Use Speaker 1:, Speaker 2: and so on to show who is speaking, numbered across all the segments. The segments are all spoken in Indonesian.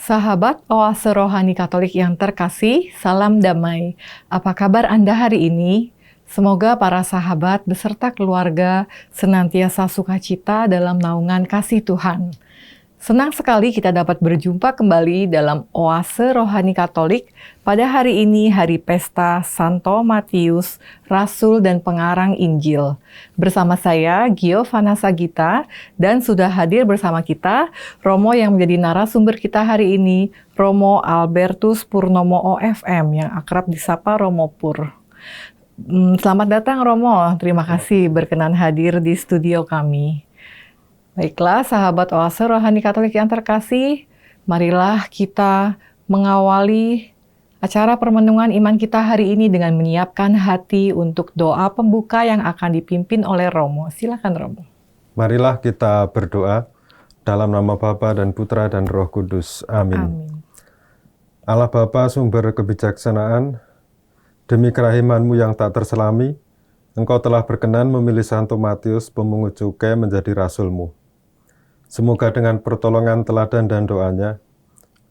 Speaker 1: Sahabat Oase Rohani Katolik yang terkasih, salam damai. Apa kabar Anda hari ini? Semoga para sahabat beserta keluarga senantiasa sukacita dalam naungan kasih Tuhan. Senang sekali kita dapat berjumpa kembali dalam Oase Rohani Katolik pada hari ini, hari pesta Santo Matius, Rasul dan Pengarang Injil. Bersama saya, Giovanna Sagita, dan sudah hadir bersama kita Romo yang menjadi narasumber kita hari ini, Romo Albertus Purnomo OFM yang akrab disapa Romo Pur. Selamat datang Romo, terima kasih berkenan hadir di studio kami. Baiklah, sahabat Oase Rohani Katolik yang terkasih, marilah kita mengawali acara permenungan iman kita hari ini dengan menyiapkan hati untuk doa pembuka yang akan dipimpin oleh Romo. Silakan Romo.
Speaker 2: Marilah kita berdoa dalam nama Bapa dan Putra dan Roh Kudus. Amin.
Speaker 1: Amin.
Speaker 2: Allah Bapa, sumber kebijaksanaan, demi kerahiman-Mu yang tak terselami, Engkau telah berkenan memilih Santo Matius, pemungut cukai, menjadi Rasul-Mu. Semoga dengan pertolongan teladan dan doanya,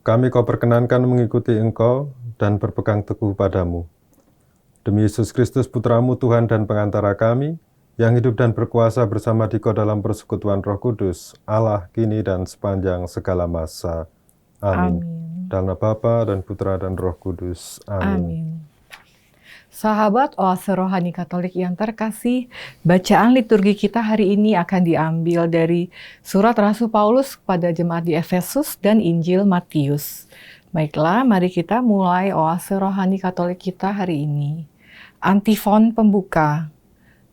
Speaker 2: kami Kau perkenankan mengikuti Engkau dan berpegang teguh padamu. Demi Yesus Kristus, Putra-Mu, Tuhan dan pengantara kami, yang hidup dan berkuasa bersama Dikau dalam persekutuan Roh Kudus, Allah kini dan sepanjang segala masa. Amin. Dalam nama Bapa dan Putra dan Roh Kudus. Amin.
Speaker 1: Amin. Sahabat Oase Rohani Katolik yang terkasih, bacaan liturgi kita hari ini akan diambil dari surat Rasul Paulus kepada jemaat di Efesus dan Injil Matius. Baiklah, mari kita mulai Oase Rohani Katolik kita hari ini. Antifon pembuka.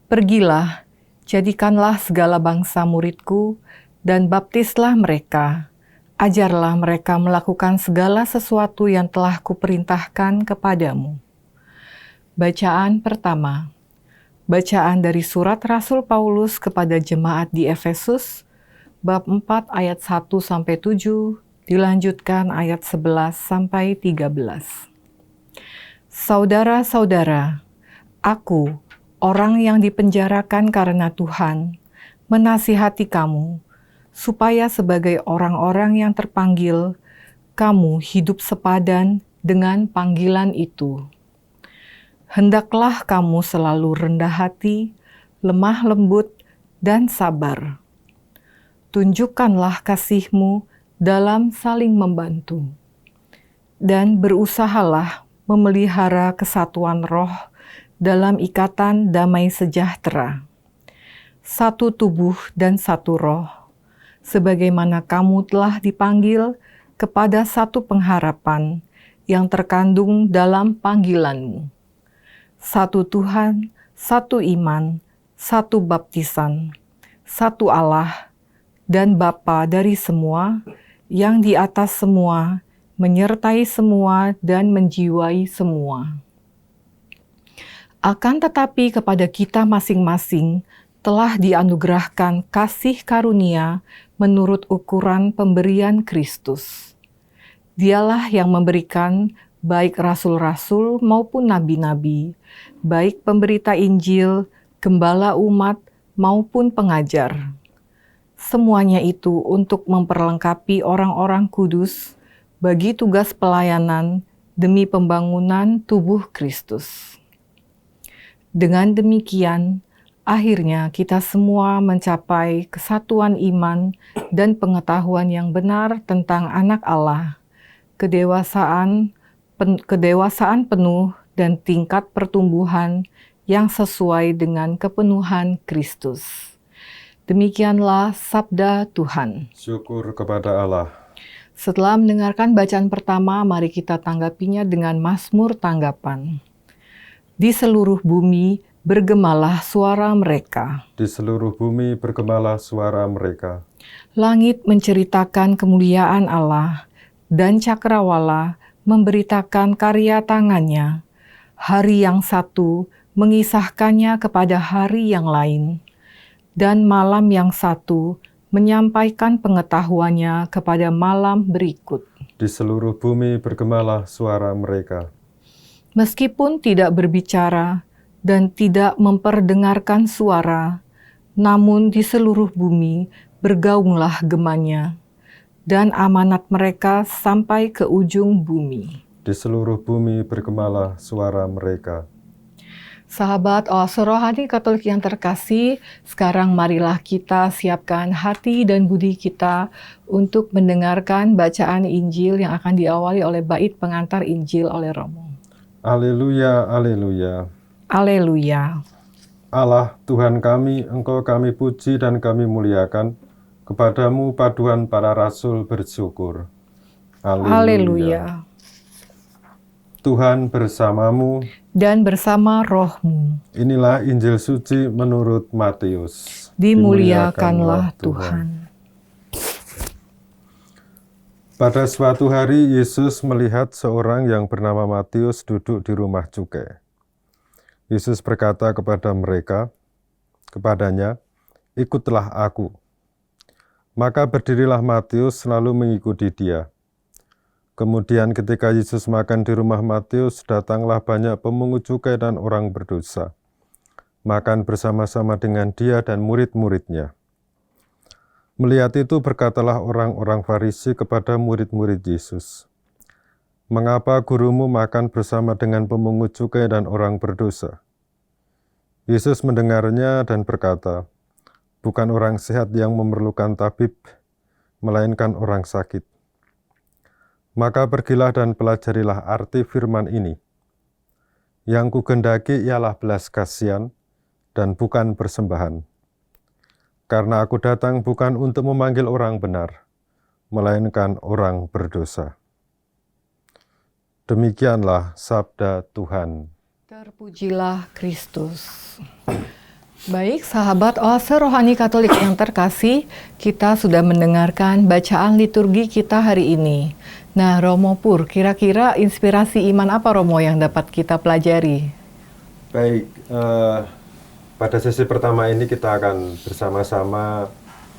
Speaker 1: Pergilah, jadikanlah segala bangsa muridku, dan baptislah mereka. Ajarlah mereka melakukan segala sesuatu yang telah kuperintahkan kepadamu. Bacaan pertama. Bacaan dari surat Rasul Paulus kepada jemaat di Efesus, bab 4 ayat 1-7, dilanjutkan ayat 11-13. Saudara-saudara, aku, orang yang dipenjarakan karena Tuhan, menasihati kamu, supaya sebagai orang-orang yang terpanggil, kamu hidup sepadan dengan panggilan itu. Hendaklah kamu selalu rendah hati, lemah lembut, dan sabar. Tunjukkanlah kasih-Mu dalam saling membantu. Dan berusahalah memelihara kesatuan roh dalam ikatan damai sejahtera. Satu tubuh dan satu roh, sebagaimana kamu telah dipanggil kepada satu pengharapan yang terkandung dalam panggilan-Mu. Satu Tuhan, satu iman, satu baptisan, satu Allah, dan Bapa dari semua, yang di atas semua, menyertai semua, dan menjiwai semua. Akan tetapi kepada kita masing-masing telah dianugerahkan kasih karunia menurut ukuran pemberian Kristus. Dialah yang memberikan baik rasul-rasul maupun nabi-nabi, baik pemberita Injil, gembala umat, maupun pengajar. Semuanya itu untuk memperlengkapi orang-orang kudus bagi tugas pelayanan demi pembangunan tubuh Kristus. Dengan demikian, akhirnya kita semua mencapai kesatuan iman dan pengetahuan yang benar tentang Anak Allah, kedewasaan penuh dan tingkat pertumbuhan yang sesuai dengan kepenuhan Kristus. Demikianlah sabda Tuhan.
Speaker 2: Syukur kepada Allah.
Speaker 1: Setelah mendengarkan bacaan pertama, mari kita tanggapinya dengan mazmur tanggapan. Di seluruh bumi bergemalah suara mereka.
Speaker 2: Di seluruh bumi bergemalah suara mereka.
Speaker 1: Langit menceritakan kemuliaan Allah, dan cakrawala memberitakan karya tangannya. Hari yang satu mengisahkannya kepada hari yang lain, dan malam yang satu menyampaikan pengetahuannya kepada malam berikut.
Speaker 2: Di seluruh bumi bergemalah suara mereka.
Speaker 1: Meskipun tidak berbicara dan tidak memperdengarkan suara, namun di seluruh bumi bergaunglah gemanya. dan amanat mereka sampai ke ujung bumi.
Speaker 2: Di seluruh bumi bergemalah suara mereka.
Speaker 1: Sahabat Oase Rohani Katolik yang terkasih, sekarang marilah kita siapkan hati dan budi kita untuk mendengarkan bacaan Injil yang akan diawali oleh bait pengantar Injil oleh Romo.
Speaker 2: Haleluya, haleluya.
Speaker 1: Haleluya.
Speaker 2: Allah Tuhan kami, Engkau kami puji dan kami muliakan. Kepadamu paduan para rasul bersyukur.
Speaker 1: Haleluya.
Speaker 2: Tuhan bersamamu
Speaker 1: Dan bersama rohmu.
Speaker 2: Inilah Injil suci menurut Matius.
Speaker 1: Dimuliakanlah Tuhan.
Speaker 2: Pada suatu hari Yesus melihat seorang yang bernama Matius duduk di rumah cukai. Yesus berkata kepadanya, "Ikutlah aku." Maka berdirilah Matius lalu mengikuti dia. Kemudian ketika Yesus makan di rumah Matius, datanglah banyak pemungut cukai dan orang berdosa, makan bersama-sama dengan dia dan murid-muridnya. Melihat itu berkatalah orang-orang Farisi kepada murid-murid Yesus, "Mengapa gurumu makan bersama dengan pemungut cukai dan orang berdosa?" Yesus mendengarnya dan berkata, "Bukan orang sehat yang memerlukan tabib, melainkan orang sakit. Maka pergilah dan pelajarilah arti firman ini. Yang kugendaki ialah belas kasihan dan bukan persembahan. Karena aku datang bukan untuk memanggil orang benar, melainkan orang berdosa." Demikianlah sabda Tuhan.
Speaker 1: Terpujilah Kristus. Baik, sahabat Oase Rohani Katolik yang terkasih, kita sudah mendengarkan bacaan liturgi kita hari ini. Nah, Romo Pur, kira-kira inspirasi iman apa Romo yang dapat kita pelajari?
Speaker 2: Baik, pada sesi pertama ini kita akan bersama-sama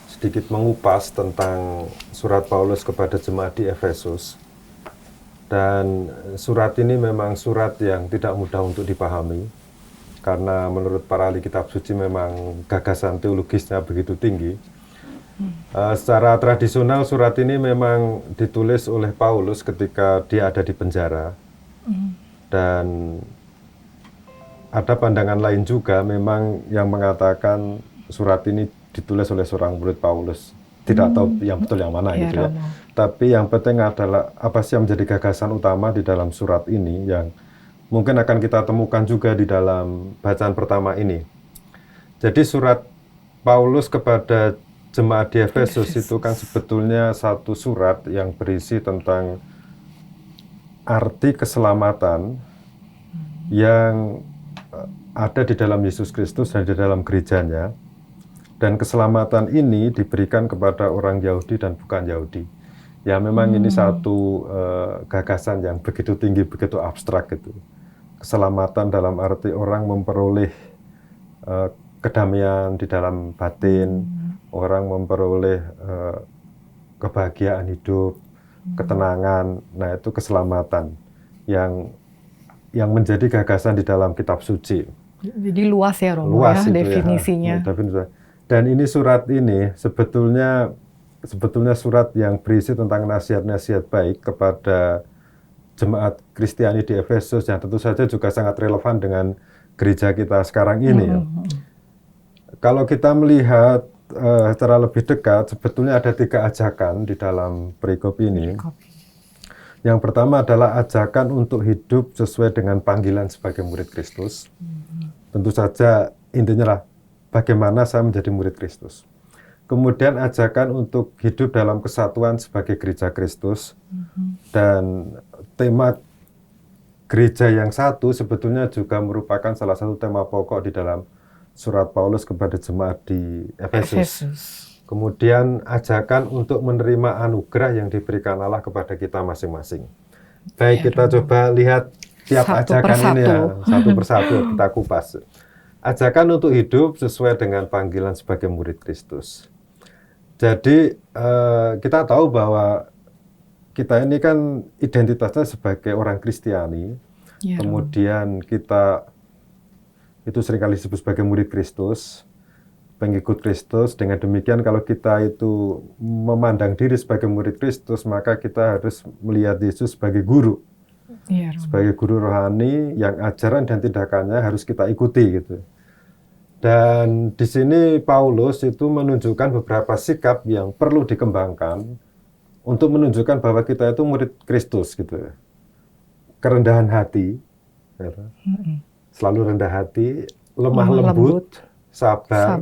Speaker 2: sedikit mengupas tentang surat Paulus kepada jemaat di Efesus. Dan surat ini memang surat yang tidak mudah untuk dipahami, karena menurut para ahli kitab suci memang gagasan teologisnya begitu tinggi. Secara tradisional surat ini memang ditulis oleh Paulus ketika dia ada di penjara. Dan ada pandangan lain juga memang yang mengatakan surat ini ditulis oleh seorang murid Paulus. Tidak tahu yang betul yang mana gitu ya. Tapi yang penting adalah apa sih yang menjadi gagasan utama di dalam surat ini yang mungkin akan kita temukan juga di dalam bacaan pertama ini. Jadi surat Paulus kepada jemaat di Efesus itu kan sebetulnya satu surat yang berisi tentang arti keselamatan yang ada di dalam Yesus Kristus dan di dalam gerejanya. Dan keselamatan ini diberikan kepada orang Yahudi dan bukan Yahudi. Ya memang ini satu gagasan yang begitu tinggi, begitu abstrak gitu. Keselamatan dalam arti orang memperoleh kedamaian di dalam batin, orang memperoleh kebahagiaan hidup, ketenangan. Nah itu keselamatan yang menjadi gagasan di dalam kitab suci.
Speaker 1: Jadi luas ya Romo,
Speaker 2: luas
Speaker 1: ya
Speaker 2: itu
Speaker 1: definisinya.
Speaker 2: Ya. Dan ini surat ini sebetulnya surat yang berisi tentang nasihat-nasihat baik kepada jemaat Kristiani di Efesus yang tentu saja juga sangat relevan dengan gereja kita sekarang ini. Ya. Kalau kita melihat secara lebih dekat, sebetulnya ada 3 ajakan di dalam perikop ini. Yang pertama adalah ajakan untuk hidup sesuai dengan panggilan sebagai murid Kristus. Tentu saja intinya lah bagaimana saya menjadi murid Kristus. Kemudian ajakan untuk hidup dalam kesatuan sebagai gereja Kristus. Dan tema gereja yang satu sebetulnya juga merupakan salah satu tema pokok di dalam surat Paulus kepada jemaat di Efesus. Kemudian ajakan untuk menerima anugerah yang diberikan Allah kepada kita masing-masing. Baik, kita coba lihat tiap ajakan ini ya, satu persatu kita kupas. Ajakan untuk hidup sesuai dengan panggilan sebagai murid Kristus. Jadi kita tahu bahwa kita ini kan identitasnya sebagai orang Kristiani, kemudian kita itu seringkali disebut sebagai murid Kristus, pengikut Kristus. Dengan demikian kalau kita itu memandang diri sebagai murid Kristus, maka kita harus melihat Yesus sebagai guru.
Speaker 1: Iya, Romo.
Speaker 2: Sebagai guru rohani yang ajaran dan tindakannya harus kita ikuti gitu. Dan di sini Paulus itu menunjukkan beberapa sikap yang perlu dikembangkan untuk menunjukkan bahwa kita itu murid Kristus gitu. Kerendahan hati, gitu. Selalu rendah hati, lemah lembut, sabar,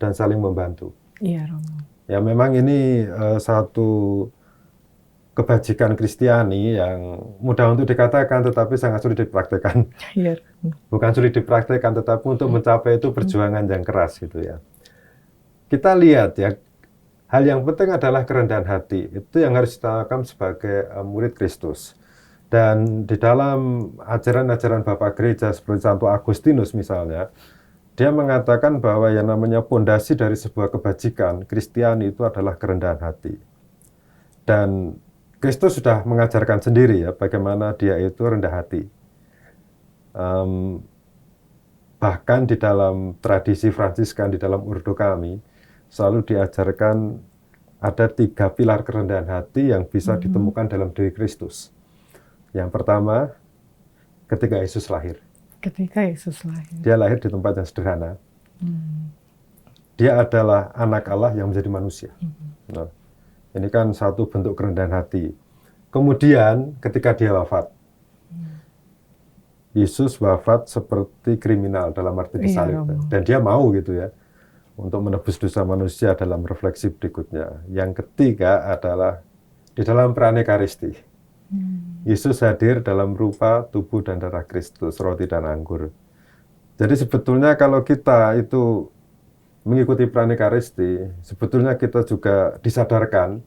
Speaker 2: dan saling membantu.
Speaker 1: Iya, Romo.
Speaker 2: Ya memang ini satu kebajikan Kristiani yang mudah untuk dikatakan tetapi sangat sulit dipraktekkan.
Speaker 1: Iya.
Speaker 2: Bukan sulit dipraktekkan tetapi untuk mencapai itu perjuangan yang keras gitu ya. Kita lihat ya, hal yang penting adalah kerendahan hati. Itu yang harus kita lakukan sebagai murid Kristus. Dan di dalam ajaran-ajaran Bapak Gereja seperti Santo Agustinus misalnya, dia mengatakan bahwa yang namanya pondasi dari sebuah kebajikan Kristiani itu adalah kerendahan hati. Dan Kristus sudah mengajarkan sendiri ya bagaimana dia itu rendah hati. Bahkan di dalam tradisi Fransiskan, di dalam Ordo kami, selalu diajarkan ada 3 pilar kerendahan hati yang bisa ditemukan dalam diri Kristus. Yang pertama, ketika Yesus lahir.
Speaker 1: Ketika Yesus lahir.
Speaker 2: Dia lahir di tempat yang sederhana. Dia adalah anak Allah yang menjadi manusia. Nah, ini kan satu bentuk kerendahan hati. Kemudian ketika dia wafat, Yesus wafat seperti kriminal dalam arti disalib. Dan dia mau gitu ya, untuk menebus dosa manusia dalam refleksi berikutnya. Yang ketiga adalah di dalam pranekaristi. Yesus hadir dalam rupa tubuh dan darah Kristus, roti dan anggur. Jadi sebetulnya kalau kita itu mengikuti pranekaristi, sebetulnya kita juga disadarkan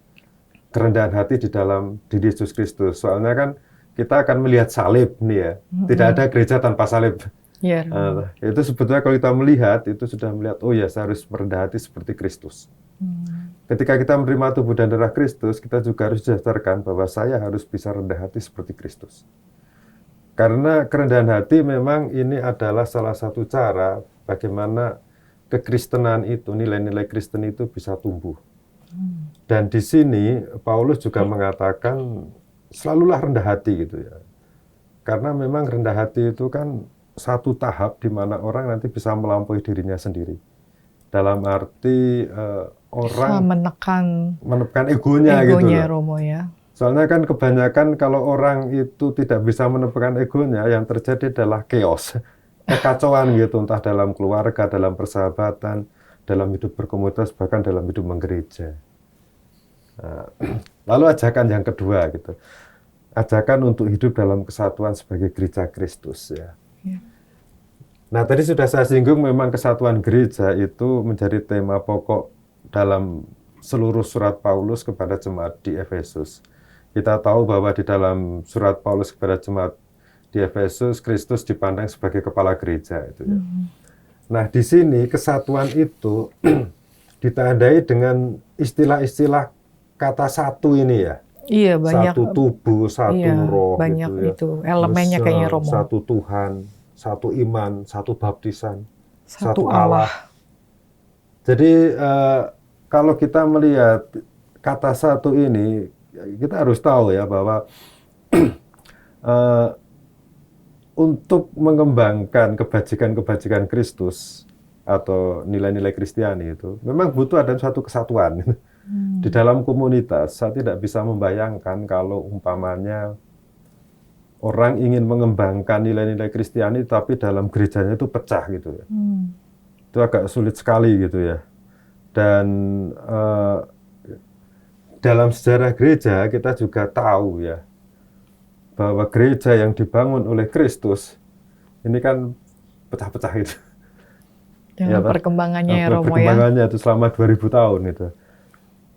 Speaker 2: kerendahan hati di dalam diri Yesus Kristus. Soalnya kan kita akan melihat salib nih ya. Tidak ada gereja tanpa salib.
Speaker 1: Ya,
Speaker 2: itu sebetulnya kalau kita melihat, itu sudah melihat, oh ya saya harus merendah hati seperti Kristus. Ketika kita menerima tubuh dan darah Kristus, kita juga harus disadarkan bahwa saya harus bisa rendah hati seperti Kristus. Karena kerendahan hati memang ini adalah salah satu cara bagaimana kekristenan itu, nilai-nilai Kristen itu bisa tumbuh. Dan di sini Paulus juga mengatakan selalulah rendah hati gitu ya. Karena memang rendah hati itu kan satu tahap di mana orang nanti bisa melampaui dirinya sendiri. Dalam arti orang menekan egonya gitu loh.
Speaker 1: Romo ya.
Speaker 2: Soalnya kan kebanyakan kalau orang itu tidak bisa menekan egonya, yang terjadi adalah chaos, kekacauan gitu, entah dalam keluarga, dalam persahabatan, dalam hidup berkomunitas, bahkan dalam hidup menggereja. Nah, lalu ajakan yang kedua gitu, ajakan untuk hidup dalam kesatuan sebagai gereja Kristus ya. Nah tadi sudah saya singgung memang kesatuan gereja itu menjadi tema pokok dalam seluruh surat Paulus kepada jemaat di Efesus. Kita tahu bahwa di dalam surat Paulus kepada jemaat di Efesus, Kristus dipandang sebagai kepala gereja itu ya. Nah di sini kesatuan itu ditandai dengan istilah-istilah kata satu ini ya.
Speaker 1: Iya, banyak.
Speaker 2: Satu tubuh, satu roh
Speaker 1: banyak
Speaker 2: gitu ya.
Speaker 1: Itu elemennya kayaknya Romo.
Speaker 2: Satu Tuhan, satu iman, satu baptisan, satu Allah. Jadi kalau kita melihat kata satu ini, kita harus tahu ya bahwa untuk mengembangkan kebajikan-kebajikan Kristus atau nilai-nilai Kristiani itu memang butuh ada suatu kesatuan. Di dalam komunitas, saya tidak bisa membayangkan kalau umpamanya orang ingin mengembangkan nilai-nilai Kristiani tapi dalam gerejanya itu pecah gitu ya. Itu agak sulit sekali gitu ya. Dan dalam sejarah gereja kita juga tahu ya bahwa gereja yang dibangun oleh Kristus ini kan pecah-pecah itu.
Speaker 1: Dalam perkembangannya ya Romo ya.
Speaker 2: Perkembangannya itu selama 2000 tahun itu.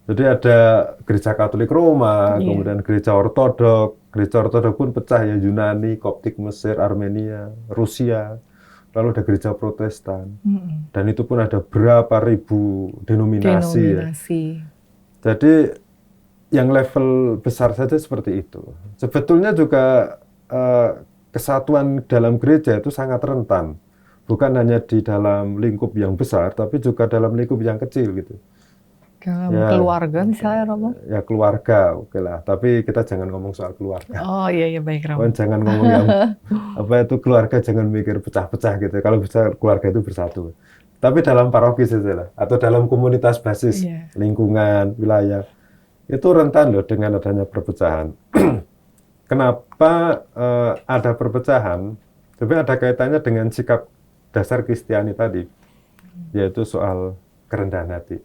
Speaker 2: Jadi ada gereja Katolik Roma, kemudian gereja Ortodok. Gereja Ortodok pun pecah ya, Yunani, Koptik Mesir, Armenia, Rusia. Lalu ada gereja Protestan. Dan itu pun ada berapa ribu denominasi. Ya. Jadi yang level besar saja seperti itu. Sebetulnya juga kesatuan dalam gereja itu sangat rentan Bukan hanya di dalam lingkup yang besar, tapi juga dalam lingkup yang kecil gitu.
Speaker 1: Dalam
Speaker 2: Ya,
Speaker 1: keluarga misalnya Romo.
Speaker 2: ya keluarga, oke lah. Tapi kita jangan ngomong soal keluarga.
Speaker 1: Oh iya iya baik Romo.
Speaker 2: Jangan ngomong yang apa itu keluarga, jangan mikir pecah-pecah gitu. Kalau bisa keluarga itu bersatu. Tapi dalam paroki saja lah, atau dalam komunitas basis
Speaker 1: Iya.
Speaker 2: lingkungan, wilayah, itu rentan loh dengan adanya perpecahan. Kenapa ada perpecahan? Sebenarnya ada kaitannya dengan sikap dasar Kristiani tadi, yaitu soal kerendahan hati.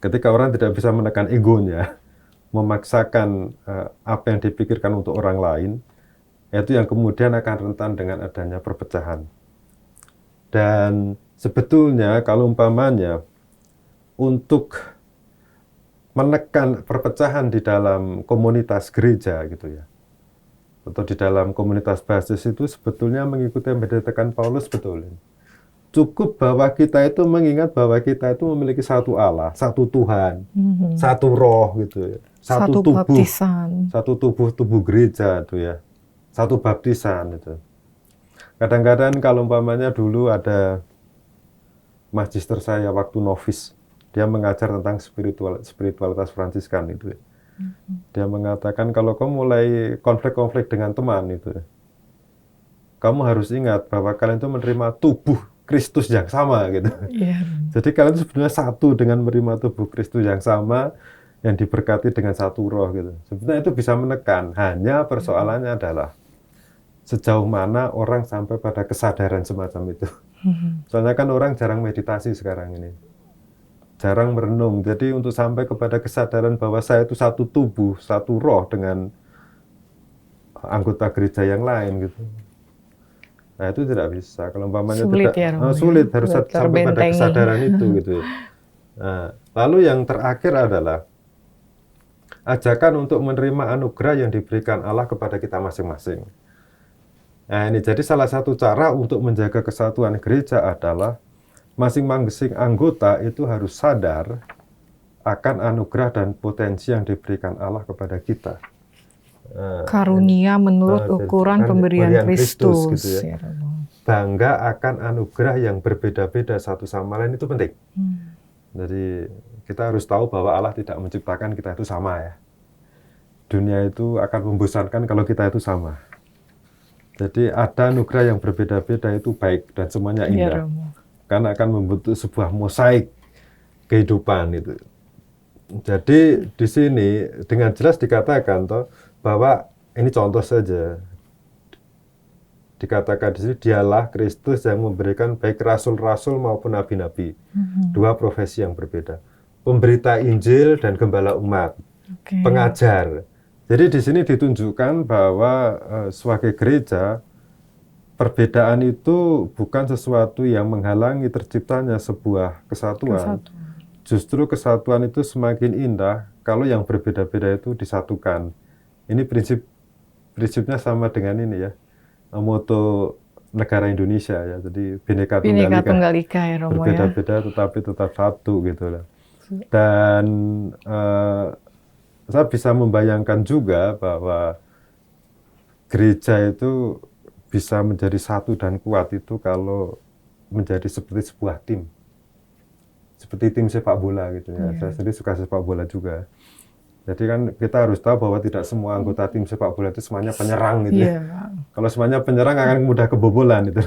Speaker 2: Ketika orang tidak bisa menekan egonya, memaksakan apa yang dipikirkan untuk orang lain, itu yang kemudian akan rentan dengan adanya perpecahan. Dan sebetulnya kalau umpamanya untuk menekan perpecahan di dalam komunitas gereja gitu ya, atau di dalam komunitas basis itu sebetulnya mengikuti yang dikatakan Paulus betul. Cukup bahwa kita itu mengingat bahwa kita itu memiliki satu Allah, satu Tuhan, satu roh gitu ya. Satu tubuh,
Speaker 1: baptisan.
Speaker 2: Satu tubuh gereja itu ya. Satu baptisan itu. Kadang-kadang kalau umpamanya dulu ada magister saya waktu novis, dia mengajar tentang spiritualitas Fransiskan itu ya. Dia mengatakan kalau kamu mulai konflik-konflik dengan teman itu, kamu harus ingat bahwa kalian itu menerima tubuh Kristus yang sama gitu.
Speaker 1: Yeah.
Speaker 2: Jadi kalian sebenarnya satu dengan menerima tubuh Kristus yang sama, yang diberkati dengan satu roh gitu. Sebenarnya itu bisa menekan. Hanya persoalannya adalah sejauh mana orang sampai pada kesadaran semacam itu. Soalnya kan orang jarang meditasi sekarang ini. Jarang merenung. Jadi untuk sampai kepada kesadaran bahwa saya itu satu tubuh, satu roh dengan anggota gereja yang lain gitu. Nah itu tidak bisa. Kalau umpamanya
Speaker 1: sulit
Speaker 2: tidak,
Speaker 1: ya, Romo,
Speaker 2: sulit
Speaker 1: ya?
Speaker 2: harus sampai pada kesadaran itu gitu. Nah, lalu yang terakhir adalah ajakan untuk menerima anugerah yang diberikan Allah kepada kita masing-masing. Nah ini jadi salah satu cara untuk menjaga kesatuan gereja adalah masing-masing anggota itu harus sadar akan anugerah dan potensi yang diberikan Allah kepada kita.
Speaker 1: Karunia menurut ukuran pemberian Kristus.
Speaker 2: Gitu ya. Bangga akan anugerah yang berbeda-beda satu sama lain itu penting. Jadi kita harus tahu bahwa Allah tidak menciptakan kita itu sama ya. Dunia itu akan membosankan kalau kita itu sama. Jadi ada anugerah yang berbeda-beda itu baik dan semuanya indah. Karena akan membentuk sebuah mosaik kehidupan itu. Jadi di sini dengan jelas dikatakan toh bahwa ini contoh saja. Dikatakan di sini dialah Kristus yang memberikan baik rasul-rasul maupun nabi-nabi. Dua profesi yang berbeda. Pemberita Injil dan gembala umat. Pengajar. Jadi di sini ditunjukkan bahwa sebagai gereja perbedaan itu bukan sesuatu yang menghalangi terciptanya sebuah kesatuan. Justru kesatuan itu semakin indah kalau yang berbeda-beda itu disatukan. Ini prinsipnya sama dengan ini ya, moto negara Indonesia ya. Jadi Bhinneka Tunggal Ika
Speaker 1: ya, Romo,
Speaker 2: berbeda-beda tetapi tetap satu gitu lah. Dan saya bisa membayangkan juga bahwa gereja itu bisa menjadi satu dan kuat itu kalau menjadi seperti sebuah tim. Seperti tim sepak bola gitu ya. Saya sendiri suka sepak bola juga. Jadi kan kita harus tahu bahwa tidak semua anggota tim sepak bola itu semuanya penyerang gitu ya. Kalau semuanya penyerang akan mudah kebobolan gitu.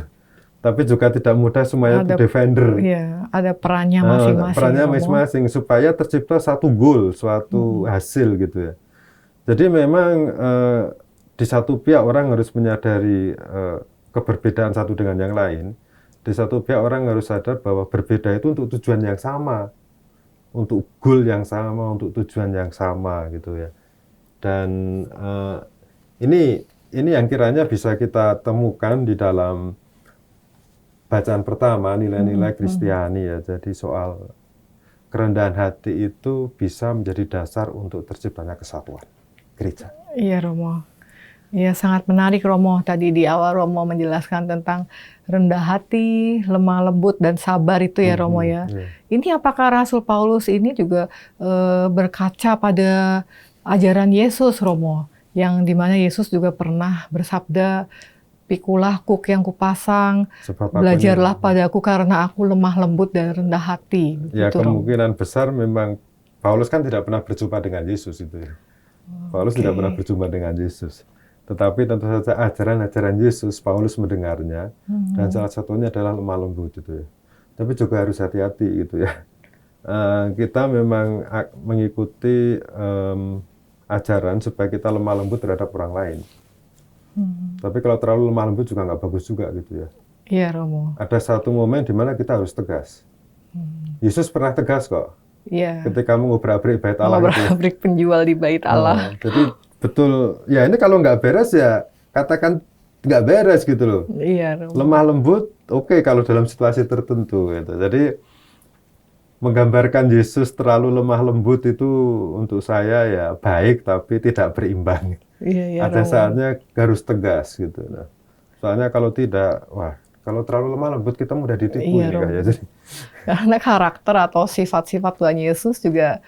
Speaker 2: Tapi juga tidak mudah semuanya itu defender.
Speaker 1: Iya, ada perannya masing-masing.
Speaker 2: Perannya masing-masing supaya tercipta satu gol, suatu hasil gitu ya. Jadi memang di satu pihak orang harus menyadari keberbedaan satu dengan yang lain. Di satu pihak orang harus sadar bahwa berbeda itu untuk tujuan yang sama, untuk goal yang sama, untuk tujuan yang sama gitu ya. Dan ini yang kiranya bisa kita temukan di dalam bacaan pertama, nilai-nilai Kristiani ya. Jadi soal kerendahan hati itu bisa menjadi dasar untuk terciptanya kesatuan gereja.
Speaker 1: Iya, Romo. Ya, sangat menarik, Romo. Tadi di awal Romo menjelaskan tentang rendah hati, lemah lembut, dan sabar itu ya, Romo ya. Ini apakah Rasul Paulus ini juga berkaca pada ajaran Yesus, Romo? Yang dimana Yesus juga pernah bersabda, Pikulah kuk yang kupasang,
Speaker 2: Sebab aku
Speaker 1: belajarlah padaku karena aku lemah lembut dan rendah hati.
Speaker 2: Ya,
Speaker 1: Begitu, Romo.
Speaker 2: kemungkinan besar memang Paulus kan tidak pernah berjumpa dengan Yesus itu ya. Paulus tidak pernah berjumpa dengan Yesus. Tetapi tentu saja ajaran-ajaran Yesus Paulus mendengarnya, dan salah satunya adalah lemah lembut itu ya. Tapi juga harus hati-hati gitu ya. Kita memang mengikuti ajaran supaya kita lemah lembut terhadap orang lain. Tapi kalau terlalu lemah lembut juga nggak bagus juga gitu ya.
Speaker 1: Iya, Romo.
Speaker 2: Ada satu momen di mana kita harus tegas. Yesus pernah tegas kok.
Speaker 1: Iya.
Speaker 2: Ketika mengobrak-abrik bait Allah itu.
Speaker 1: Mengobrak-abrik penjual di bait Allah.
Speaker 2: Jadi betul, ya ini kalau nggak beres ya katakan nggak beres gitu loh.
Speaker 1: Iya, Romo.
Speaker 2: Lemah lembut, oke kalau dalam situasi tertentu gitu. Jadi menggambarkan Yesus terlalu lemah lembut itu untuk saya ya baik tapi tidak berimbang.
Speaker 1: Iya,
Speaker 2: Ada
Speaker 1: Romo.
Speaker 2: saatnya harus tegas gitu. Nah, soalnya kalau tidak, wah, kalau terlalu lemah lembut kita mudah ditipu
Speaker 1: Iya,
Speaker 2: ini
Speaker 1: Romo.
Speaker 2: kayaknya. Jadi,
Speaker 1: Karena karakter atau sifat-sifat Tuhan Yesus juga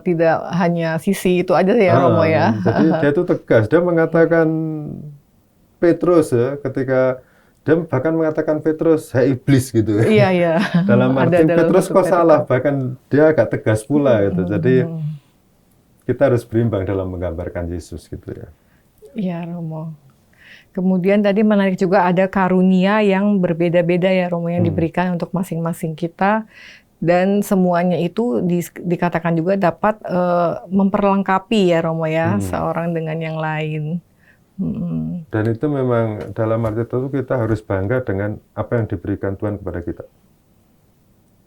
Speaker 1: tidak hanya sisi itu aja ya, Romo ya.
Speaker 2: Jadi dia itu tegas. Dia mengatakan Petrus ya, ketika dia bahkan mengatakan Petrus, hai iblis gitu.
Speaker 1: Iya, iya.
Speaker 2: Dalam
Speaker 1: Ada
Speaker 2: arti
Speaker 1: dalam
Speaker 2: Petrus
Speaker 1: satu
Speaker 2: kok
Speaker 1: Petrus.
Speaker 2: salah, bahkan dia agak tegas pula gitu. Jadi kita harus berimbang dalam menggambarkan Yesus gitu ya.
Speaker 1: Iya, Romo. Kemudian tadi menarik juga ada karunia yang berbeda-beda ya, Romo, yang diberikan untuk masing-masing kita. Dan semuanya itu dikatakan juga dapat memperlengkapi ya, Romo ya, seorang dengan yang lain.
Speaker 2: Dan itu memang dalam arti tertentu kita harus bangga dengan apa yang diberikan Tuhan kepada kita.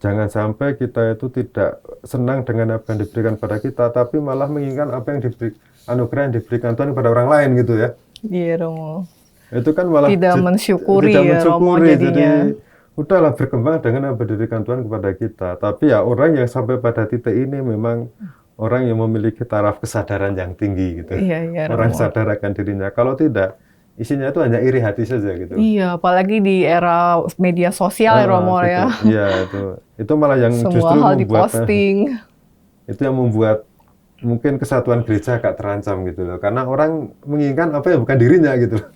Speaker 2: Jangan sampai kita itu tidak senang dengan apa yang diberikan pada kita, tapi malah menginginkan apa yang anugerah yang diberikan Tuhan kepada orang lain gitu ya.
Speaker 1: Iya, Romo.
Speaker 2: Itu kan malah
Speaker 1: Tidak mensyukuri ya, Romo,
Speaker 2: jadi
Speaker 1: jadinya.
Speaker 2: udahlah berkembang dengan apa yang diberikan Tuhan kepada kita. Tapi ya orang yang sampai pada titik ini memang orang yang memiliki taraf kesadaran yang tinggi gitu.
Speaker 1: Iya,
Speaker 2: Orang
Speaker 1: Romo.
Speaker 2: sadar akan dirinya. Kalau tidak, isinya itu hanya iri hati saja gitu.
Speaker 1: Iya, apalagi di era media sosial ya, Romo
Speaker 2: gitu.
Speaker 1: ya.
Speaker 2: Iya, itu malah yang
Speaker 1: Semua
Speaker 2: justru
Speaker 1: hal
Speaker 2: membuat
Speaker 1: diposting.
Speaker 2: itu yang membuat mungkin kesatuan gereja agak terancam gitu loh. Karena orang menginginkan apa yang bukan dirinya gitu loh.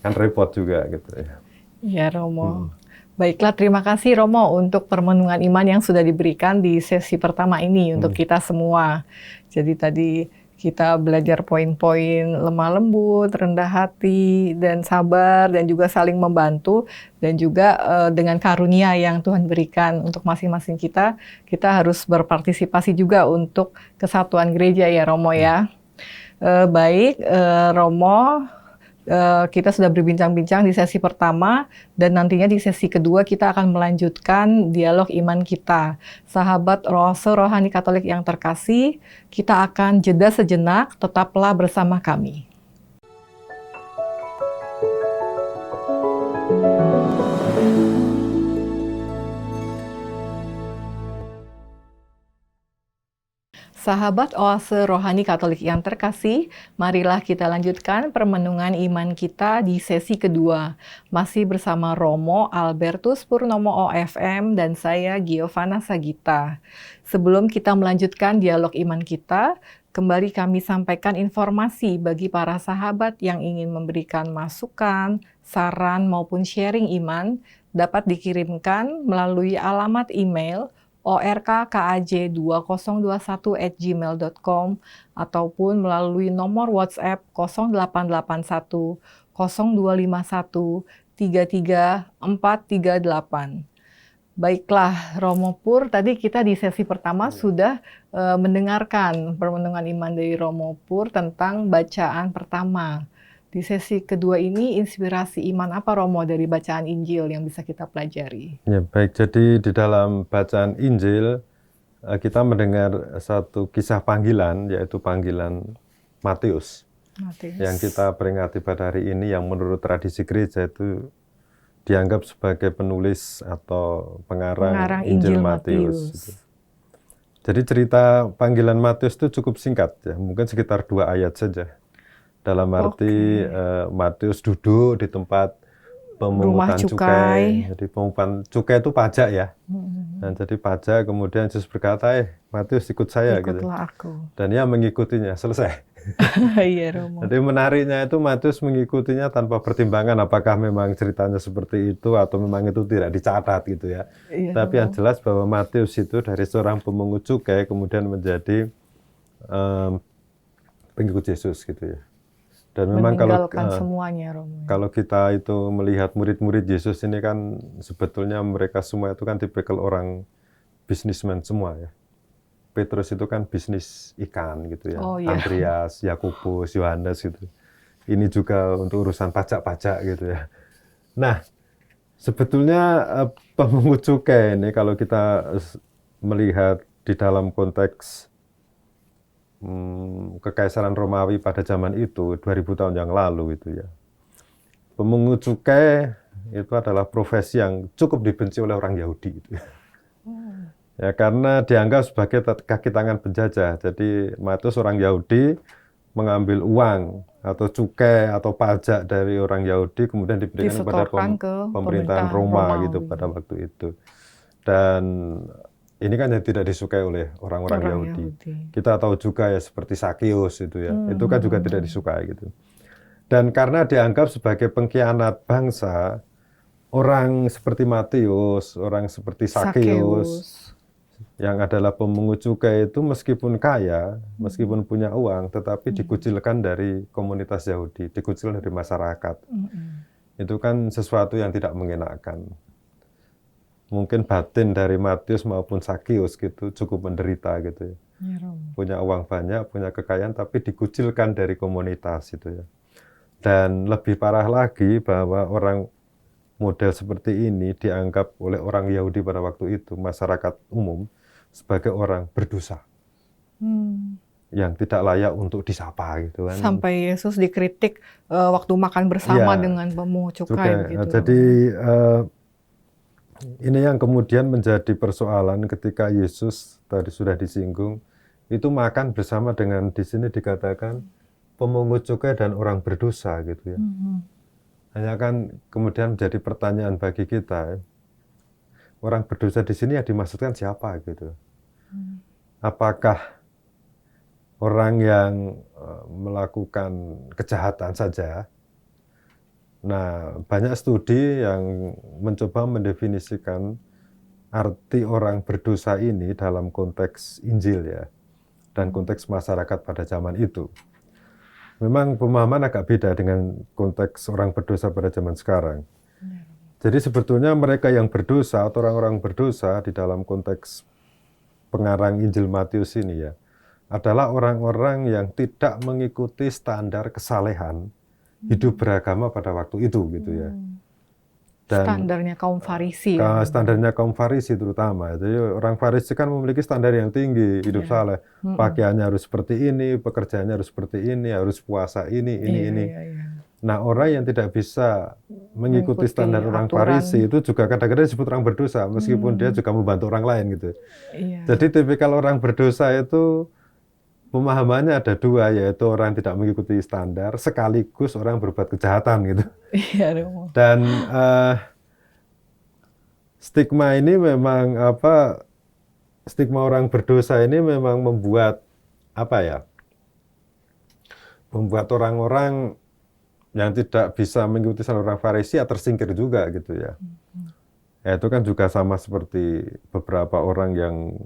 Speaker 2: Kan repot juga gitu ya.
Speaker 1: Iya, Romo. Baiklah, terima kasih Romo untuk permenungan iman yang sudah diberikan di sesi pertama ini untuk kita semua. Jadi tadi kita belajar poin-poin lemah lembut, rendah hati, dan sabar, dan juga saling membantu, dan juga dengan karunia yang Tuhan berikan untuk masing-masing kita harus berpartisipasi juga untuk kesatuan gereja ya, Romo ya. Baik, Romo, kita sudah berbincang-bincang di sesi pertama, dan nantinya di sesi kedua kita akan melanjutkan dialog iman kita. Sahabat Rohani Katolik yang terkasih, kita akan jeda sejenak, tetaplah bersama kami. Sahabat Oase Rohani Katolik yang terkasih, marilah kita lanjutkan permenungan iman kita di sesi kedua. Masih bersama Romo Albertus Purnomo OFM dan saya Giovanna Sagita. Sebelum kita melanjutkan dialog iman kita, kembali kami sampaikan informasi bagi para sahabat yang ingin memberikan masukan, saran maupun sharing iman dapat dikirimkan melalui alamat email orkkaj2021@gmail.com ataupun melalui nomor WhatsApp 0881 0251 33438. Baiklah, Romo Pur, tadi kita di sesi pertama sudah mendengarkan permenungan iman dari Romo Pur tentang bacaan pertama. Di sesi kedua ini, inspirasi iman apa, Romo, dari bacaan Injil yang bisa kita pelajari?
Speaker 2: Ya, baik. Jadi di dalam bacaan Injil, kita mendengar satu kisah panggilan, yaitu panggilan Matius. Yang kita peringati pada hari ini, yang menurut tradisi gereja itu dianggap sebagai penulis atau pengarang Injil Matius. Gitu. Jadi cerita panggilan Matius itu cukup singkat, ya, mungkin sekitar 2 ayat saja. Dalam arti Matius duduk di tempat pemungutan cukai. Jadi pemungutan cukai itu pajak ya. Dan jadi pajak, kemudian Yesus berkata, Matius ikut saya.
Speaker 1: Ikutlah
Speaker 2: gitu.
Speaker 1: aku.
Speaker 2: Dan ia mengikutinya, selesai.
Speaker 1: Iya, Romo.
Speaker 2: Jadi menariknya itu Matius mengikutinya tanpa pertimbangan apakah memang ceritanya seperti itu atau memang itu tidak dicatat gitu ya.
Speaker 1: Iya,
Speaker 2: Tapi yang
Speaker 1: Romo.
Speaker 2: jelas bahwa Matius itu dari seorang pemungut cukai kemudian menjadi pengikut Yesus gitu ya. Dan memang
Speaker 1: Meninggalkan semuanya, Romo.
Speaker 2: kalau kita itu melihat murid-murid Yesus ini kan sebetulnya mereka semua itu kan tipikal orang bisnismen semua ya. Petrus itu kan bisnis ikan gitu ya.
Speaker 1: Oh iya.
Speaker 2: Andreas, Yakobus, Yohanes gitu. Ini juga untuk urusan pajak-pajak gitu ya. Nah, sebetulnya pemungut cukai ini kalau kita melihat di dalam konteks kekaisaran Romawi pada zaman itu 2000 tahun yang lalu itu ya. Pemungut cukai itu adalah profesi yang cukup dibenci oleh orang Yahudi gitu ya. Ya karena dianggap sebagai kaki tangan penjajah. Jadi Matius orang Yahudi mengambil uang atau cukai atau pajak dari orang Yahudi kemudian diberikan kepada
Speaker 1: Disetorkan ke
Speaker 2: pemerintahan
Speaker 1: pemerintahan
Speaker 2: Roma gitu
Speaker 1: Romawi.
Speaker 2: pada waktu itu. Dan ini kan yang tidak disukai oleh orang-orang
Speaker 1: Orang
Speaker 2: Yahudi.
Speaker 1: Yahudi.
Speaker 2: Kita tahu juga ya seperti Sakius itu ya. Itu kan juga tidak disukai gitu. Dan karena dianggap sebagai pengkhianat bangsa, orang seperti Matius, orang seperti Sakius, yang adalah pemungut cukai itu meskipun kaya, meskipun punya uang, tetapi dikucilkan dari komunitas Yahudi, dikucilkan dari masyarakat. Itu kan sesuatu yang tidak mengenakan. Mungkin batin dari Matius maupun Sakius gitu cukup menderita gitu ya. Punya uang banyak, punya kekayaan, tapi dikucilkan dari komunitas itu ya. Dan lebih parah lagi bahwa orang model seperti ini dianggap oleh orang Yahudi pada waktu itu, masyarakat umum, sebagai orang berdosa. Yang tidak layak untuk disapa gitu kan.
Speaker 1: Sampai Yesus dikritik waktu makan bersama
Speaker 2: Ya,
Speaker 1: dengan pemungut
Speaker 2: juga.
Speaker 1: cukai begitu.
Speaker 2: Jadi ini yang kemudian menjadi persoalan ketika Yesus tadi sudah disinggung, itu makan bersama dengan di sini dikatakan pemungut cukai dan orang berdosa gitu ya. Hanya kan kemudian menjadi pertanyaan bagi kita, orang berdosa di sini yang dimaksudkan siapa gitu? Apakah orang yang melakukan kejahatan saja? Nah, banyak studi yang mencoba mendefinisikan arti orang berdosa ini dalam konteks Injil ya, dan konteks masyarakat pada zaman itu. Memang pemahaman agak beda dengan konteks orang berdosa pada zaman sekarang. Jadi sebetulnya mereka yang berdosa atau orang-orang berdosa di dalam konteks pengarang Injil Matius ini ya, adalah orang-orang yang tidak mengikuti standar kesalehan hidup beragama pada waktu itu gitu ya. Dan
Speaker 1: standarnya kaum Farisi ya.
Speaker 2: standarnya kaum Farisi terutama. Jadi orang Farisi kan memiliki standar yang tinggi hidup saleh. Pakaiannya harus seperti ini, pekerjaannya harus seperti ini, harus puasa ini. Nah, orang yang tidak bisa mengikuti standar orang Farisi itu juga kadang-kadang disebut orang berdosa, meskipun dia juga membantu orang lain gitu. Jadi tipikal orang berdosa itu pemahamannya ada dua, yaitu orang tidak mengikuti standar, sekaligus orang berbuat kejahatan gitu. Dan stigma ini memang stigma orang berdosa ini memang membuat membuat orang-orang yang tidak bisa mengikuti standar orang Farisi ya tersingkir juga gitu ya. Ya, itu kan juga sama seperti beberapa orang yang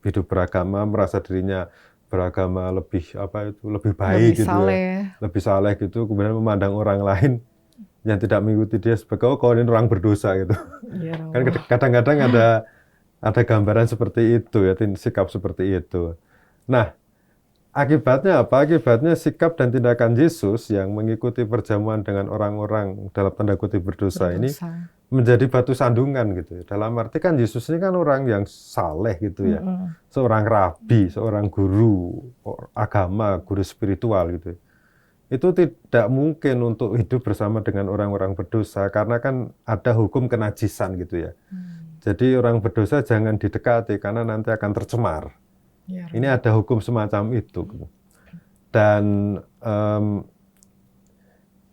Speaker 2: hidup beragama merasa dirinya beragama lebih baik gitu ya, lebih saleh gitu, kemudian memandang orang lain yang tidak mengikuti dia sebagai kau ini orang berdosa gitu. Kan kadang-kadang ada gambaran seperti itu ya, sikap seperti itu. Nah, akibatnya apa? Akibatnya sikap dan tindakan Yesus yang mengikuti perjamuan dengan orang-orang dalam tanda kutip berdosa ini menjadi batu sandungan gitu. Dalam arti kan Yesus ini kan orang yang saleh gitu ya. Seorang rabi, seorang guru agama, guru spiritual gitu. Itu tidak mungkin untuk hidup bersama dengan orang-orang berdosa karena kan ada hukum kenajisan gitu ya. Jadi orang berdosa jangan didekati karena nanti akan tercemar. Ini ada hukum semacam itu. Dan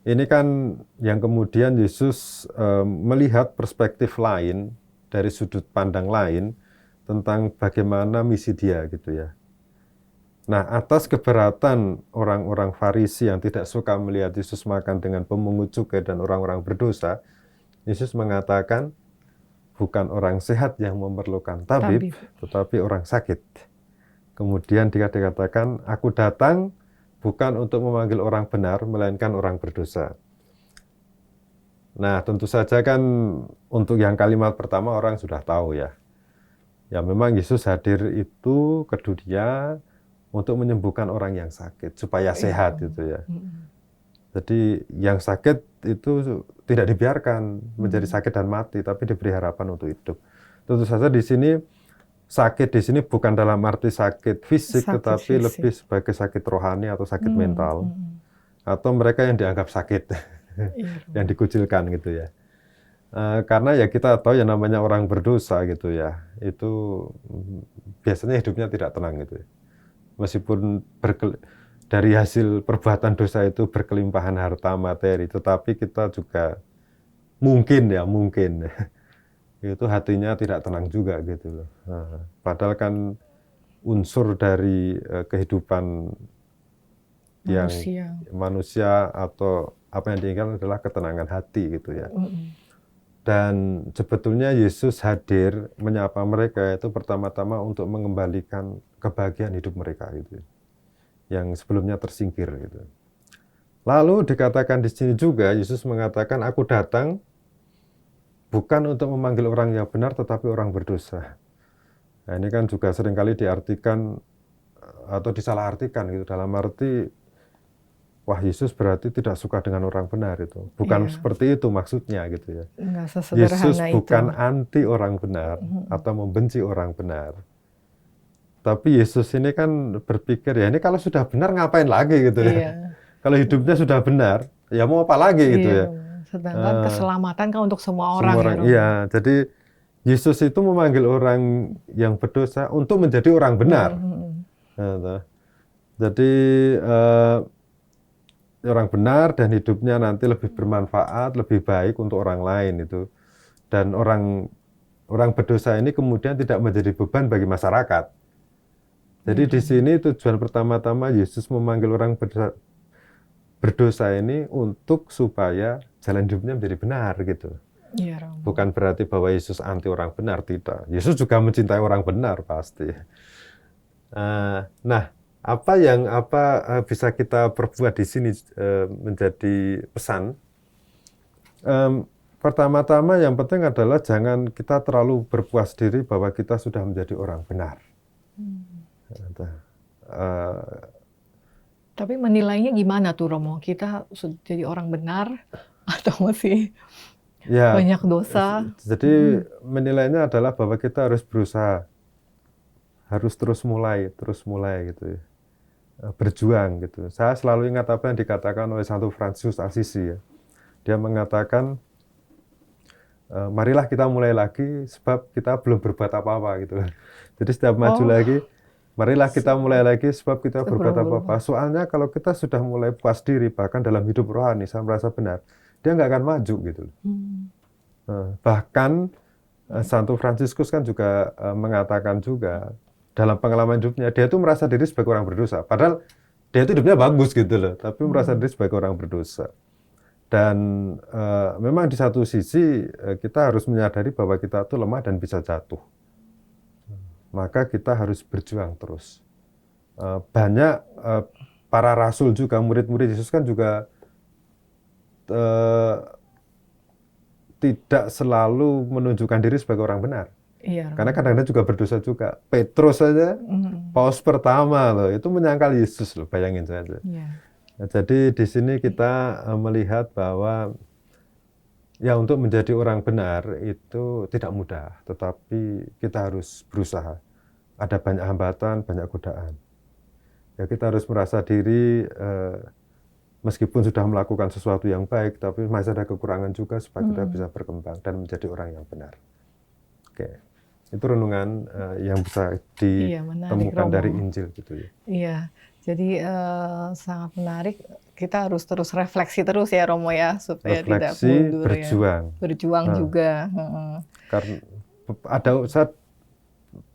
Speaker 2: ini kan yang kemudian Yesus melihat perspektif lain dari sudut pandang lain tentang bagaimana misi dia gitu ya. Nah, atas keberatan orang-orang Farisi yang tidak suka melihat Yesus makan dengan pemungut cukai dan orang-orang berdosa, Yesus mengatakan, bukan orang sehat yang memerlukan tabib, tetapi orang sakit. Kemudian dia dikatakan, aku datang bukan untuk memanggil orang benar, melainkan orang berdosa. Nah, tentu saja kan untuk yang kalimat pertama orang sudah tahu ya. Ya memang Yesus hadir itu ke dunia untuk menyembuhkan orang yang sakit, supaya sehat gitu ya. Jadi yang sakit itu tidak dibiarkan menjadi sakit dan mati, tapi diberi harapan untuk hidup. Tentu saja di sini sakit di sini bukan dalam arti sakit fisik, tetapi lebih sebagai sakit rohani atau sakit mental, atau mereka yang dianggap sakit, yang dikucilkan gitu ya. Karena ya kita tahu yang namanya orang berdosa gitu ya, itu biasanya hidupnya tidak tenang gitu ya. Meskipun dari hasil perbuatan dosa itu berkelimpahan harta materi, tetapi kita juga mungkin itu hatinya tidak tenang juga gitu loh. Padahal kan unsur dari kehidupan yang manusia atau apa yang diinginkan adalah ketenangan hati gitu ya. Dan sebetulnya Yesus hadir menyapa mereka itu pertama-tama untuk mengembalikan kebahagiaan hidup mereka gitu, yang sebelumnya tersingkir gitu. Lalu dikatakan di sini juga Yesus mengatakan, aku datang bukan untuk memanggil orang yang benar, tetapi orang berdosa. Nah, ini kan juga seringkali diartikan atau disalahartikan gitu, dalam arti wah Yesus berarti tidak suka dengan orang benar itu. Bukan seperti itu maksudnya gitu ya. Yesus bukan anti orang benar atau membenci orang benar. Tapi Yesus ini kan berpikir ya ini kalau sudah benar ngapain lagi gitu ya. Kalau hidupnya sudah benar, ya mau apa lagi gitu ya.
Speaker 1: Sedangkan keselamatan kan untuk semua orang.
Speaker 2: Iya, jadi Yesus itu memanggil orang yang berdosa untuk menjadi orang benar. Jadi orang benar dan hidupnya nanti lebih bermanfaat, lebih baik untuk orang lain itu. Dan orang berdosa ini kemudian tidak menjadi beban bagi masyarakat. Jadi di sini tujuan pertama-tama Yesus memanggil orang berdosa ini untuk supaya jalan hidupnya menjadi benar gitu. Bukan berarti bahwa Yesus anti orang benar, tidak. Yesus juga mencintai orang benar pasti. Nah, apa yang bisa kita perbuat di sini menjadi pesan? Pertama-tama yang penting adalah jangan kita terlalu berpuas diri bahwa kita sudah menjadi orang benar.
Speaker 1: Tapi menilainya gimana tuh Romo? Kita sudah jadi orang benar atau masih banyak dosa?
Speaker 2: Jadi menilainya adalah bahwa kita harus berusaha, harus terus mulai gitu ya. Berjuang gitu. Saya selalu ingat apa yang dikatakan oleh Santo Fransiskus Assisi ya. Dia mengatakan, marilah kita mulai lagi sebab kita belum berbuat apa-apa gitu. Jadi setiap maju lagi, marilah kita mulai lagi sebab kita berbuat apa-apa. Soalnya kalau kita sudah mulai puas diri, bahkan dalam hidup rohani, saya merasa benar, dia nggak akan maju gitu. Bahkan Santo Fransiskus kan juga mengatakan juga, dalam pengalaman hidupnya, dia itu merasa diri sebagai orang berdosa. Padahal dia itu hidupnya bagus gitu loh, tapi merasa diri sebagai orang berdosa. Dan memang di satu sisi kita harus menyadari bahwa kita itu lemah dan bisa jatuh. Maka kita harus berjuang terus. Banyak para rasul juga, murid-murid Yesus kan juga tidak selalu menunjukkan diri sebagai orang benar. Karena kadang-kadang juga berdosa juga. Petrus saja, paus pertama loh, itu menyangkal Yesus loh, bayangin saja. Nah, jadi di sini kita melihat bahwa ya untuk menjadi orang benar itu tidak mudah, tetapi kita harus berusaha. Ada banyak hambatan, banyak godaan. Ya kita harus merasa diri meskipun sudah melakukan sesuatu yang baik, tapi masih ada kekurangan juga supaya kita bisa berkembang dan menjadi orang yang benar. Oke. Itu renungan yang bisa ditemukan dari Injil gitu ya.
Speaker 1: Iya, jadi sangat menarik. Kita harus terus refleksi terus ya Romo ya, supaya tidak mundur
Speaker 2: berjuang.
Speaker 1: Ya. Berjuang juga.
Speaker 2: Karena saya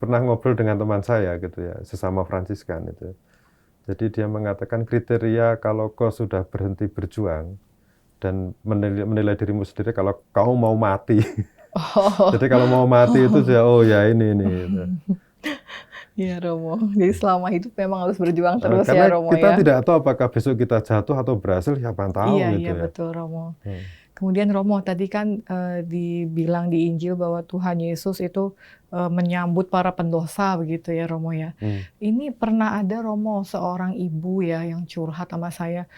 Speaker 2: pernah ngobrol dengan teman saya gitu ya, sesama Fransiskan itu. Jadi dia mengatakan kriteria kalau kau sudah berhenti berjuang dan menilai dirimu sendiri kalau kau mau mati.
Speaker 1: Oh.
Speaker 2: Jadi kalau mau mati itu sudah, oh ya ini gitu.
Speaker 1: Iya Romo, jadi selama hidup memang harus berjuang terus ya
Speaker 2: Karena
Speaker 1: Romo
Speaker 2: kita
Speaker 1: ya.
Speaker 2: tidak tahu apakah besok kita jatuh atau berhasil, siapa yang tahu
Speaker 1: Iya,
Speaker 2: gitu
Speaker 1: iya
Speaker 2: ya.
Speaker 1: betul Romo.
Speaker 2: Hmm.
Speaker 1: Kemudian Romo tadi kan dibilang di Injil bahwa Tuhan Yesus itu menyambut para pendosa begitu ya Romo ya. Ini pernah ada Romo seorang ibu ya yang curhat sama saya.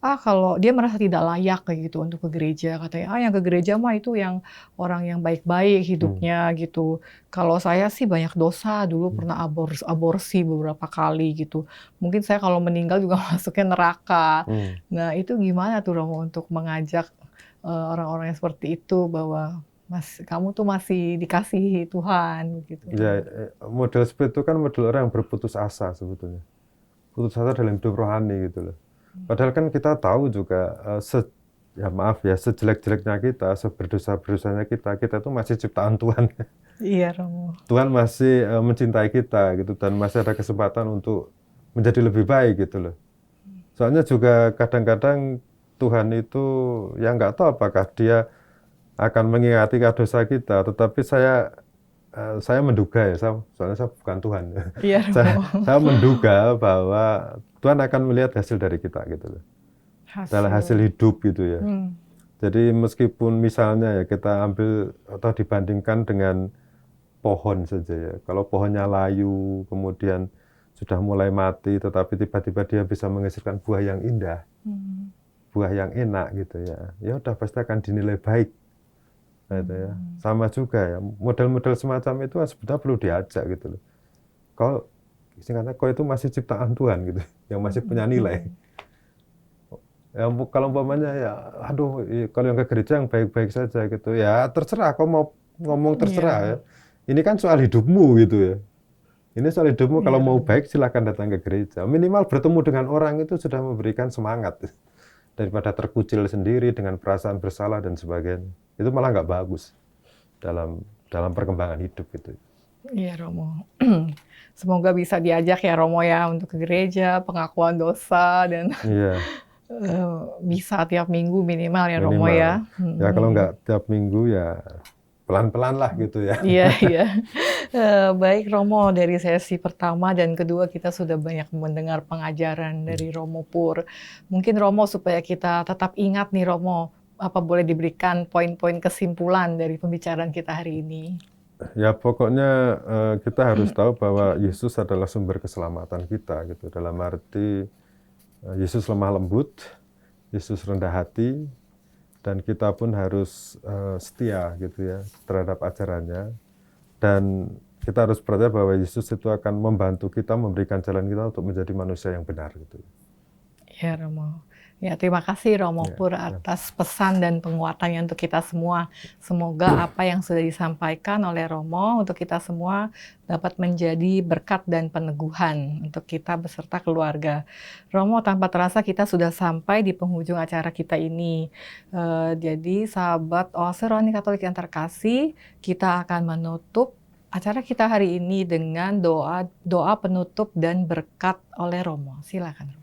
Speaker 1: Kalau dia merasa tidak layak kayak gitu untuk ke gereja, katanya, yang ke gereja mah itu yang orang yang baik-baik hidupnya gitu. Kalau saya sih banyak dosa, dulu pernah aborsi beberapa kali gitu. Mungkin saya kalau meninggal juga masuknya neraka. Nah itu gimana tuh Romo untuk mengajak orang-orang yang seperti itu bahwa kamu tuh masih dikasihi Tuhan gitu.
Speaker 2: Ya, model seperti itu kan model orang yang berputus asa sebetulnya. Putus asa dalam hidup rohani gitu loh. Padahal kan kita tahu juga, sejelek-jeleknya kita, seberdosa-berdosanya kita itu masih ciptaan Tuhan.
Speaker 1: Iya Romo.
Speaker 2: Tuhan masih mencintai kita gitu, dan masih ada kesempatan untuk menjadi lebih baik gitu loh. Soalnya juga kadang-kadang Tuhan itu ya nggak tahu apakah dia akan mengingati dosa kita, tetapi saya menduga ya, soalnya saya bukan Tuhan.
Speaker 1: Iya Romo.
Speaker 2: Saya menduga bahwa Tuhan akan melihat hasil dari kita gitu loh. Dalam hasil hidup gitu ya. Jadi meskipun misalnya ya kita ambil atau dibandingkan dengan pohon saja ya. Kalau pohonnya layu, kemudian sudah mulai mati, tetapi tiba-tiba dia bisa menghasilkan buah yang indah, buah yang enak gitu ya. Ya udah pasti akan dinilai baik. Gitu ya. Sama juga ya, model-model semacam itu sebetulnya perlu diajak gitu loh. Kau itu masih ciptaan Tuhan gitu, yang masih punya nilai. Ya, kalau umpamanya ya, kalau yang ke gereja yang baik-baik saja gitu, ya terserah, kau mau ngomong terserah ya. Ini kan soal hidupmu gitu ya. Ini soal hidupmu, kalau mau baik silakan datang ke gereja. Minimal bertemu dengan orang itu sudah memberikan semangat. Daripada terkucil sendiri dengan perasaan bersalah dan sebagainya. Itu malah nggak bagus dalam perkembangan hidup gitu.
Speaker 1: Iya Romo. Semoga bisa diajak ya Romo ya untuk ke gereja, pengakuan dosa dan bisa tiap minggu minimal ya Romo ya.
Speaker 2: Ya kalau nggak tiap minggu ya pelan-pelan lah gitu ya.
Speaker 1: Iya, iya. Baik Romo, dari sesi pertama dan kedua kita sudah banyak mendengar pengajaran dari Romo Pur. Mungkin Romo supaya kita tetap ingat nih Romo, apa boleh diberikan poin-poin kesimpulan dari pembicaraan kita hari ini?
Speaker 2: Ya pokoknya kita harus tahu bahwa Yesus adalah sumber keselamatan kita gitu. Dalam arti Yesus lemah lembut, Yesus rendah hati, dan kita pun harus setia gitu ya terhadap ajarannya. Dan kita harus percaya bahwa Yesus itu akan membantu kita, memberikan jalan kita untuk menjadi manusia yang benar gitu.
Speaker 1: Ya Romo. Ya, terima kasih Romo Pur atas pesan dan penguatannya untuk kita semua. Semoga apa yang sudah disampaikan oleh Romo untuk kita semua dapat menjadi berkat dan peneguhan untuk kita beserta keluarga. Romo, tanpa terasa kita sudah sampai di penghujung acara kita ini. Jadi sahabat Oase Rohani Katolik yang terkasih, kita akan menutup acara kita hari ini dengan doa penutup dan berkat oleh Romo. Silakan.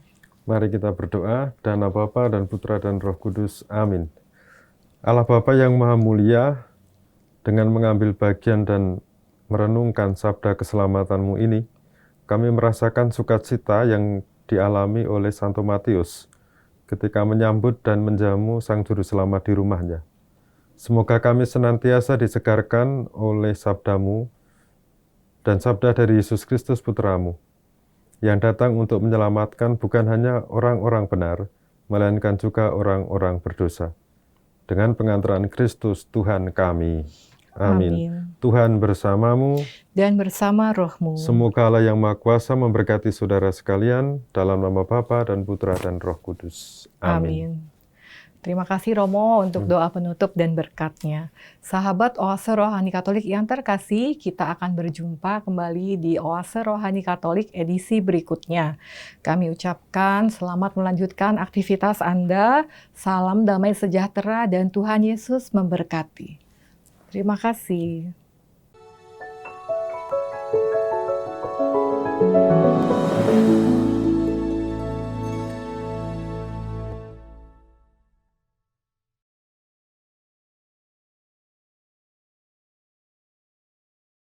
Speaker 2: Mari kita berdoa. Dana Bapa dan Putra dan Roh Kudus. Amin. Allah Bapa yang Maha Mulia, dengan mengambil bagian dan merenungkan sabda keselamatan-Mu ini, kami merasakan sukacita yang dialami oleh Santo Matius ketika menyambut dan menjamu Sang Juru Selamat di rumahnya. Semoga kami senantiasa disegarkan oleh sabda-Mu dan sabda dari Yesus Kristus Putra-Mu, yang datang untuk menyelamatkan bukan hanya orang-orang benar, melainkan juga orang-orang berdosa. Dengan pengantaran Kristus Tuhan kami. Amin. Tuhan bersamamu
Speaker 1: dan bersama rohmu.
Speaker 2: Semoga Allah yang Maha Kuasa memberkati saudara sekalian dalam nama Bapa dan Putra dan Roh Kudus. Amin.
Speaker 1: Terima kasih Romo untuk doa penutup dan berkatnya. Sahabat Oase Rohani Katolik yang terkasih, kita akan berjumpa kembali di Oase Rohani Katolik edisi berikutnya. Kami ucapkan selamat melanjutkan aktivitas Anda, salam damai sejahtera dan Tuhan Yesus memberkati. Terima kasih.